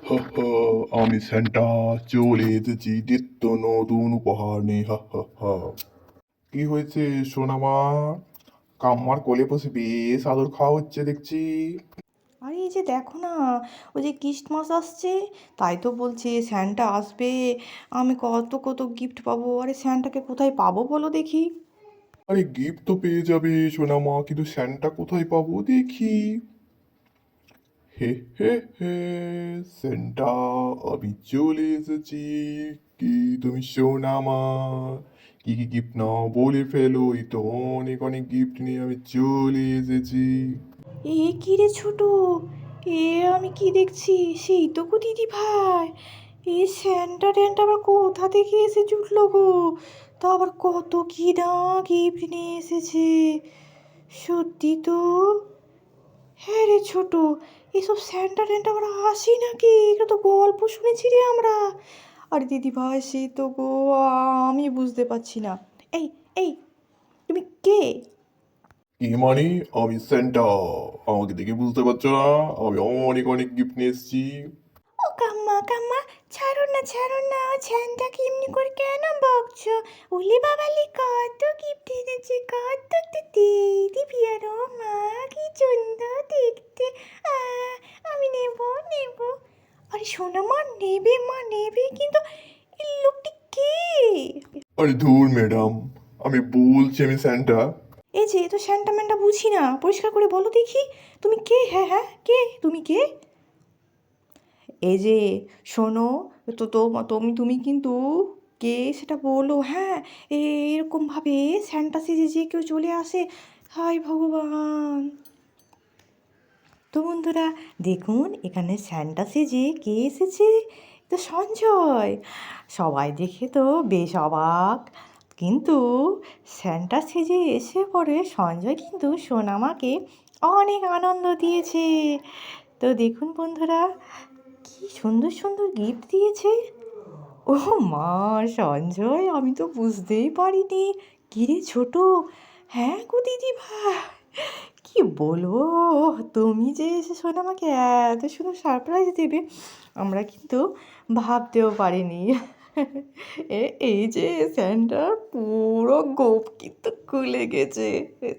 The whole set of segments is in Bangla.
হা হা, আমি স্যান্টা চলে এসেছি নিত্য নতুন উপহার নিয়ে। হা হা হা। কি হয়েছে সোনামা? কাম্মার কোলে বসে বেশ আদর খাওয়া হচ্ছে দেখছি। আরে এই যে দেখো না, ওই যে ক্রিসমাস আসছে, তাই তো বলছে স্যান্টা আসবে, আমি কত কত গিফট পাবো। আরে স্যান্টাকে কোথায় পাবো বলো দেখি? আরে গিফট তো পেয়ে যাবে সোনামা, কিন্তু স্যান্টা কোথায় পাবো দেখি। হে হে হে, স্যান্টা আমি চলে এসেছি। কি তুমি সোনামা? কি কি গিফট নাও বলে ফেলো, এই তো অনেক অনেক গিফট নিয়ে আমি চলে এসেছি। এ কি রে ছোট, এ আমি কি দেখছি? সেই তো গো দিদি ভাই, এ স্যান্টা ট্যান্টা আবার কোথা থেকে এসে জুটলো গো? তা আবার কত কি না গিফট নিয়ে এসেছে, সত্যি তো। হ্যাঁ রে ছোট, এসব স্যান্টা ট্যান্টা আবার আসি নাকি? এটা তো গল্প শুনেছি রে আমরা। আরে দিদি ভাই সে তো গো, আমি বুঝতে পারছি না। এই এই, তুমি কে? কি মানে? আমি সেন্টা। আমাকে দেখে বুঝতে পারছো না? আমি অনেক অনেক গিফট নিয়ে এসেছি। ও কাম্মা কাম্মা, ছাড়ো না, ছ্যানটাকে এমনি করে কেন বকছো? ওলি বাবালি কত গিফট এনেছে, কত তো দিদি আর ও মা, কি সুন্দর দেখতে। আমি নেব। আরে সোনা মা, নেবে কিন্তু এই লোকটি কে? আরে ধুর ম্যাডাম, আমি বলছি আমি স্যান্টা। এই যে, এ তো স্যান্টা ম্যান্টা বুঝি না, পরিষ্কার করে বলো দেখি, তুমি কে? হ্যাঁ, কে তুমি, কে? এই যে শোনো, তো তো তুমি কিন্তু কে সেটা বলো, হ্যাঁ? এরকমভাবে স্যান্টা সেজে যে কেউ চলে আসে, হায় ভগবান! তো বন্ধুরা, দেখুন এখানে স্যান্টা সেজে কে এসেছে? তো সঞ্জয়। সবাই দেখে তো বেশ অবাক, কিন্তু স্যান্টা সেজে এসে পরে সঞ্জয় কিন্তু সোনামাকে অনেক আনন্দ দিয়েছে। তো দেখুন বন্ধুরা, কি সুন্দর সুন্দর গিফট দিয়েছে। ও মা, সঞ্জয় আমি তো বুঝতেই পারিনি। কিরে ছোট, হ্যাঁ গো দিদি ভাই, কি বলবো, তুমি যে এসে শোনো আমাকে এত সুন্দর সারপ্রাইজ দেবে, আমরা কিন্তু ভাবতেও পারিনি। এই যে স্যান্টার পুরো গোপ কিন্তু খুলে গেছে।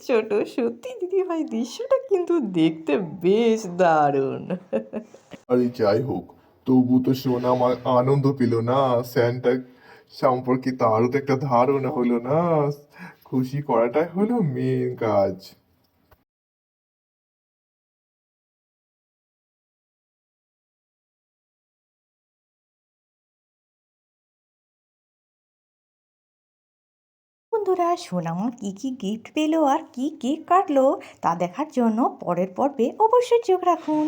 ছোট, সত্যি দিদি ভাই দৃশ্যটা কিন্তু দেখতে বেশ দারুণ। আরে যাই হোক, তবু তো সোনা আমার আনন্দ পেল না। স্যান্টা সম্পর্কে তারও তো একটা ধারণা হলো না। খুশি করাটাই হলো মেন কাজ। বন্ধুরা, সোনামা কী কী গিফট পেলো আর কী কেক কাটলো তা দেখার জন্য পরের পর্বে অবশ্যই চোখ রাখুন।